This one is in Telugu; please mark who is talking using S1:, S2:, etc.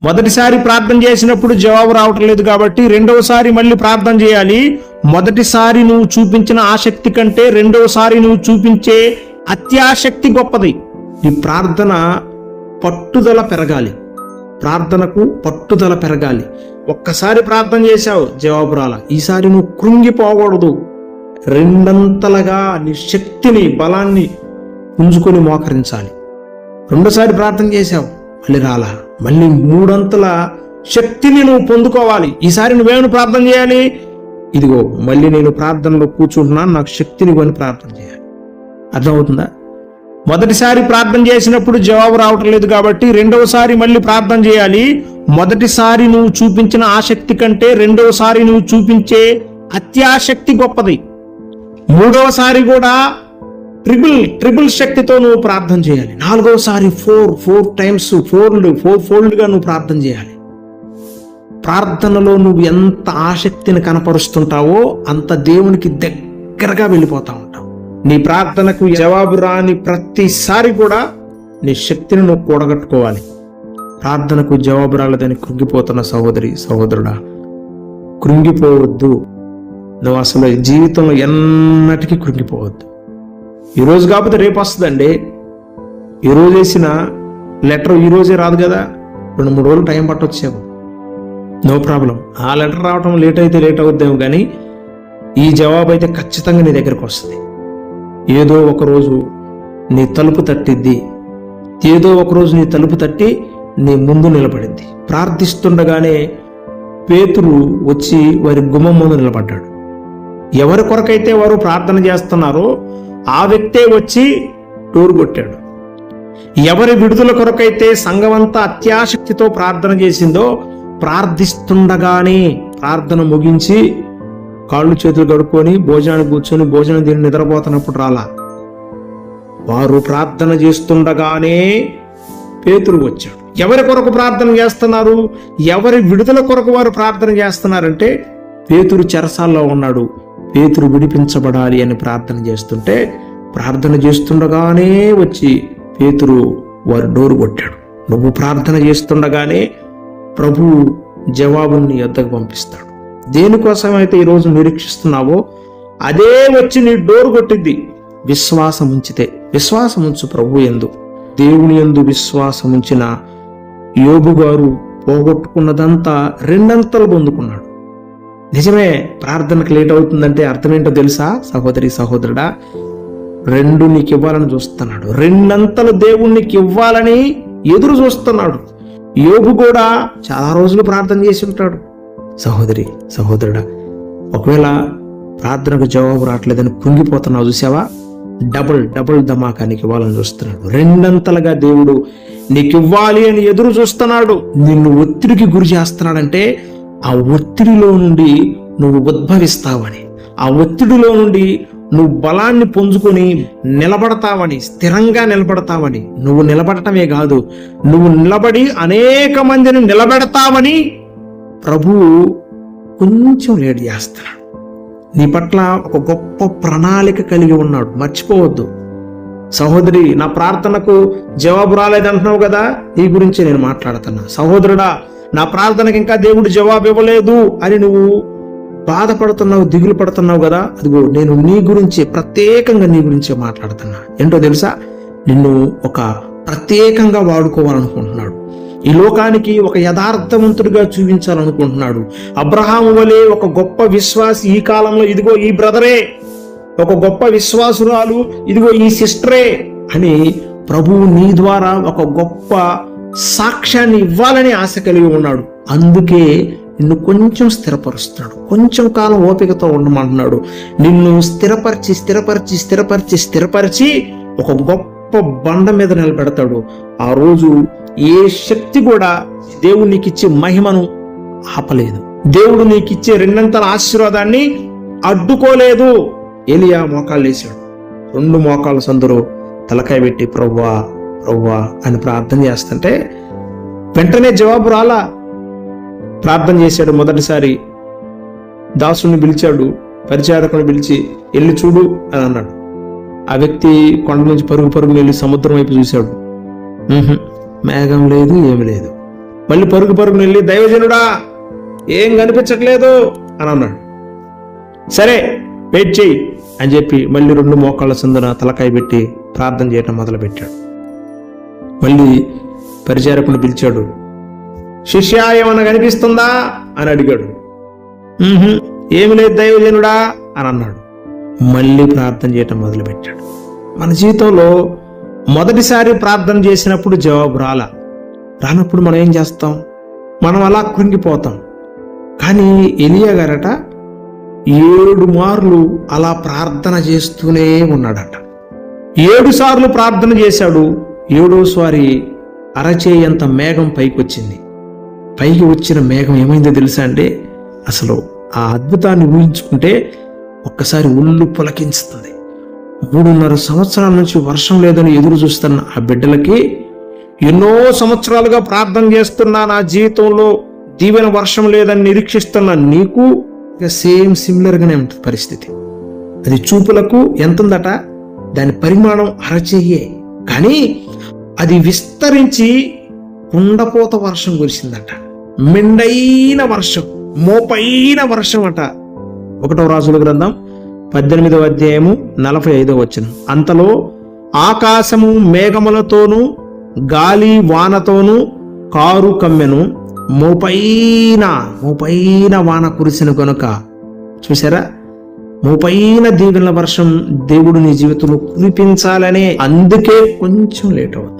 S1: మొదటిసారి ప్రార్థన చేసినప్పుడు జవాబు రావటం లేదు కాబట్టి రెండవసారి మళ్ళీ ప్రార్థన చేయాలి. మొదటిసారి నువ్వు చూపించిన ఆసక్తి కంటే రెండవసారి నువ్వు చూపించే అత్యాసక్తి గొప్పది. నీ ప్రార్థన పట్టుదల పెరగాలి. ప్రార్థనకు పట్టుదల పెరగాలి. ఒక్కసారి ప్రార్థన చేశావు, జవాబు రాలా, ఈసారి నువ్వు కృంగిపోకూడదు. రెండంతలుగా నీ శక్తిని, బలాన్ని పుంజుకొని మోకరించాలి. రెండోసారి ప్రార్థన చేశావు, మళ్ళీ రాలా, మళ్ళీ మూడంతల శక్తిని నువ్వు పొందుకోవాలి. ఈసారి నువ్వేమైనా ప్రార్థన చేయాలి, ఇదిగో మళ్ళీ నేను ప్రార్థనలో కూర్చుంటున్నాను, నాకు శక్తిని కొని ప్రార్థన చేయాలి. అర్థమవుతుందా? మొదటిసారి ప్రార్థన చేసినప్పుడు జవాబు రావటం లేదు కాబట్టి రెండవసారి మళ్ళీ ప్రార్థన చేయాలి. మొదటిసారి నువ్వు చూపించిన ఆసక్తి కంటే రెండవసారి నువ్వు చూపించే అత్యాసక్తి గొప్పది. మూడవసారి కూడా ట్రిపుల్ శక్తితో నువ్వు ప్రార్థన చేయాలి. నాలుగవసారి ఫోర్ టైమ్స్ ఫోర్ ఫోల్డ్ గా నువ్వు ప్రార్థన చేయాలి. ప్రార్థనలో నువ్వు ఎంత ఆసక్తిని కనపరుస్తుంటావో అంత దేవునికి దగ్గరగా వెళ్ళిపోతా ఉంటావు. నీ ప్రార్థనకు జవాబు రాని ప్రతిసారి కూడా నీ శక్తిని నువ్వు కూడగట్టుకోవాలి. ప్రార్థనకు జవాబు రాలేదని కృంగిపోతున్న సహోదరి, సహోదరుడా, కృంగిపోవద్దు. నువ్వు అసలు జీవితంలో ఎన్నటికీ కృంగిపోవద్దు. ఈరోజు కాకపోతే రేపు వస్తుందండి. ఈరోజు వేసిన లెటర్ ఈరోజే రాదు కదా, 2-3 రోజులు టైం పట్టొచ్చేమో, నో ప్రాబ్లం. ఆ లెటర్ రావటం లేట్ అయితే లేట్ అవుద్దేమో, కానీ ఈ జవాబు అయితే ఖచ్చితంగా నీ దగ్గరకు వస్తుంది. ఏదో ఒకరోజు నీ తలుపు తట్టిద్ది. ఏదో ఒకరోజు నీ తలుపు తట్టి నీ ముందు నిలబడింది. ప్రార్థిస్తుండగానే పేతురు వచ్చి వారి గుమ్మం ముందు నిలబడ్డాడు. ఎవరి కొరకైతే వారు ప్రార్థన చేస్తున్నారో ఆ వ్యక్తే వచ్చి డోరు కొట్టాడు. ఎవరి విడుదల కొరకైతే సంఘమంతా అత్యాసక్తితో ప్రార్థన చేసిందో ప్రార్థిస్తుండగానే ప్రార్థన ముగించి కాళ్ళు చేతులు కడుక్కొని భోజనానికి కూర్చొని భోజనం తిని నిద్రపోతున్నప్పుడు రాలా. వారు ప్రార్థన చేస్తుండగానే పేతురు వచ్చాడు. ఎవరి కొరకు ప్రార్థన చేస్తున్నారు? ఎవరి విడుదల కొరకు వారు ప్రార్థన చేస్తున్నారంటే పేతురు చెరసాల్లో ఉన్నాడు, పేతురు విడిపించబడాలి అని ప్రార్థన చేస్తుంటే ప్రార్థన చేస్తుండగానే వచ్చి పేతురు వారి డోరు కొట్టాడు. నువ్వు ప్రార్థన చేస్తుండగానే ప్రభువు జవాబుని నీ యొద్దకు పంపిస్తాడు. దేనికోసమైతే ఈరోజు నిరీక్షిస్తున్నావో అదే వచ్చి నీ డోరు కొట్టిద్ది. విశ్వాసం ఉంచితే, విశ్వాసం ఉంచు ప్రభు యందు. దేవుని యందు విశ్వాసం ఉంచిన యోబు గారు పోగొట్టుకున్నదంతా రెండంతలు పొందుకున్నాడు. నిజమే, ప్రార్థనకు లేట్ అవుతుందంటే అర్థమేంటో తెలుసా సహోదరి, సహోదరుడా? 2 నీకు ఇవ్వాలని చూస్తున్నాడు. 2 అంతలు దేవుడు నీకు ఇవ్వాలని ఎదురు చూస్తున్నాడు. యోబు కూడా చాలా రోజులు ప్రార్థన చేసి ఉంటాడు. సహోదరి, సహోదరుడా, ఒకవేళ ప్రార్థనకు జవాబు రావట్లేదని కృంగిపోతున్నావు చూసావా? డబుల్ ధమాకానికి ఇవ్వాలని చూస్తున్నాడు. 2 అంతలుగా దేవుడు నీకు ఇవ్వాలి అని ఎదురు చూస్తున్నాడు. నిన్ను ఒత్తిడికి గురి చేస్తున్నాడంటే ఆ ఒత్తిడిలో నుండి నువ్వు ఉద్భవిస్తావని, ఆ ఒత్తిడిలో నుండి నువ్వు బలాన్ని పుంజుకొని నిలబడతావని, స్థిరంగా నిలబడతావని. నువ్వు నిలబడటమే కాదు, నువ్వు నిలబడి అనేక మందిని నిలబెడతావని ప్రభువు కొంచెం లేట్ చేస్తున్నాడు. నీ పట్ల ఒక గొప్ప ప్రణాళిక కలిగి ఉన్నాడు, మర్చిపోవద్దు. సహోదరి, నా ప్రార్థనకు జవాబు రాలేదంటున్నావు కదా, ఈ గురించి నేను మాట్లాడుతున్నా. సహోదరుడా, నా ప్రార్థనకి ఇంకా దేవుడు జవాబు ఇవ్వలేదు అని నువ్వు బాధపడుతున్నావు, దిగులు పడుతున్నావు కదా, అదిగో నేను నీ గురించి, ప్రత్యేకంగా నీ గురించే మాట్లాడుతున్నా. ఏంటో తెలుసా? నిన్ను ఒక ప్రత్యేకంగా వాడుకోవాలనుకుంటున్నాడు. ఈ లోకానికి ఒక యథార్థవంతుడిగా చూపించాలనుకుంటున్నాడు. అబ్రహాము వలె ఒక గొప్ప విశ్వాసి ఈ కాలంలో, ఇదిగో ఈ బ్రదరే, ఒక గొప్ప విశ్వాసురాలు, ఇదిగో ఈ సిస్టరే అని ప్రభువు నీ ద్వారా ఒక గొప్ప సాక్ష్యాన్ని ఇవ్వాలని ఆశ కలిగి ఉన్నాడు. అందుకే నిన్ను కొంచెం స్థిరపరుస్తున్నాడు, కొంచెం కాలం ఓపికతో ఉండమంటున్నాడు. నిన్ను స్థిరపరిచి స్థిరపరిచి స్థిరపరిచి స్థిరపరిచి ఒక గొప్ప బండ మీద నిలబెడతాడు. ఆ రోజు ఏ శక్తి కూడా దేవుడు నీకు ఇచ్చే మహిమను ఆపలేదు. దేవుడు నీకు ఇచ్చే 2 అంతల ఆశీర్వాదాన్ని అడ్డుకోలేదు. ఏలియా మోకాళ్ళు వేశాడు. 2 మోకాళ్ళ సందులో తలకాయ పెట్టి ప్రభువా ప్రభువా అని ప్రార్థన చేస్తుంటే వెంటనే జవాబు రాలా. ప్రార్థన చేశాడు. మొదటిసారి దాసుని పిలిచాడు, పరిచారకుని పిలిచి వెళ్ళి చూడు అని అన్నాడు. ఆ వ్యక్తి కొండ నుంచి పరుగు పరుగు వెళ్ళి సముద్రం వైపు చూశాడు. మేఘం లేదు, ఏమి లేదు. మళ్ళీ పరుగున వెళ్ళి, దైవజనుడా ఏం కనిపించట్లేదు అని అన్నాడు. సరే వెయిట్ చేయి అని చెప్పి మళ్ళీ 2 మోకాళ్ళ సందున తలకాయ పెట్టి ప్రార్థన చేయటం మొదలుపెట్టాడు. మళ్ళీ పరిచారకుని పిలిచాడు. శిష్య ఏమన్నా కనిపిస్తుందా అని అడిగాడు. ఏమి లేదు దైవజనుడా అని అన్నాడు. మళ్ళీ ప్రార్థన చేయటం మొదలుపెట్టాడు. మన జీవితంలో మొదటిసారి ప్రార్థన చేసినప్పుడు జవాబు రానప్పుడు మనం ఏం చేస్తాం? మనం అలా కృంగిపోతాం. కానీ ఎలియా గారట 7 మార్లు అలా ప్రార్థన చేస్తూనే ఉన్నాడట. 7 సార్లు ప్రార్థన చేశాడు. 7వసారి అరచేయంత మేఘం పైకి వచ్చింది. పైకి వచ్చిన మేఘం ఏమైందో తెలుసా అండి? అసలు ఆ అద్భుతాన్ని ఊహించుకుంటే ఒక్కసారి ఒళ్ళు పులకించుతుంది. 3.5 సంవత్సరాల నుంచి వర్షం లేదని ఎదురు చూస్తున్న ఆ బిడ్డలకి, ఎన్నో సంవత్సరాలుగా ప్రార్థన చేస్తున్నా నా జీవితంలో దీవెన వర్షం లేదని నిరీక్షిస్తున్న నీకు ఇక సిమిలర్గానే ఉంటుంది పరిస్థితి. అది చూపులకు ఎంత ఉందట? దాని పరిమాణం అరచేయే, కానీ అది విస్తరించి కుండపోత వర్షం కురిసిందట. మెండైన వర్షం, మోపైన వర్షం అట. 1వ రాజుల గ్రంథం 18వ అధ్యాయము 45వ వచనం. అంతలో ఆకాశము మేఘములతోనూ గాలి వానతోనూ కారు కమ్మెను, మోపైన వాన కురిసిన కనుక. చూసారా? మోపైన దీవెనల వర్షం దేవుడు నీ జీవితంలో కురిపించాలనే, అందుకే కొంచెం లేట్ అవుతుంది.